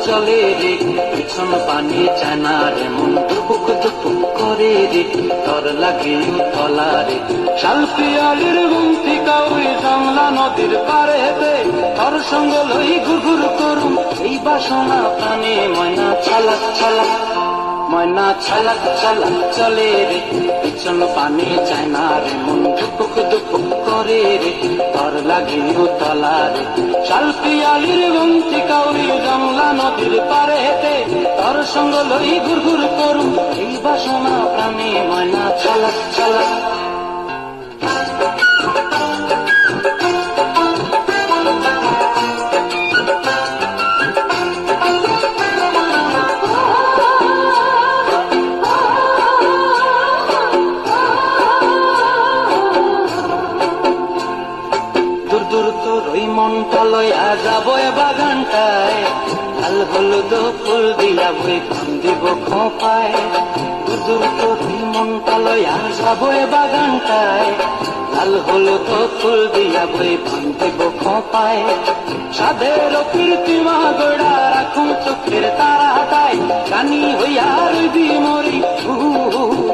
চলে রে পিছন পানি চানা রে মন দুপুক দুপুক করে রে তর লাগে তলা রে শালপিয়ালির গুমতি কাউরি জংলা নদীর পারে হেতে তর সঙ্গ লই ঘুরঘুর করুম এই বাসনা প্রাণে ময়না ছালাক ছালাক ময়না ছালাক ছালাক চলে রে পিছন পানি চানা রে মন দুপুক দুপুক করে রে তর লাগে তলা রে শালপিয়ালির গুমতি কাউরি জংলা নদীর পারে হেতে তর সঙ্গ লই ঘুরঘুর করুম এই বাসনা প্রাণে ময়না ছালাক ছালাক মনটা লইয়া যাব বাগানটায় লাল হলুদ ফুল দিয়া বই দিব খোপায় দূর তোর মনটা লইয়া যাব বাগানটায় লাল হলুদ ফুল দিয়া বই দিব খোপায় সাধের কীর্তিমা গোড়া রাখুন চোখের তারাটায় কানি হইয়া রবি মরি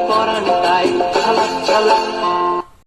পরানটায় ছালাক ছালাক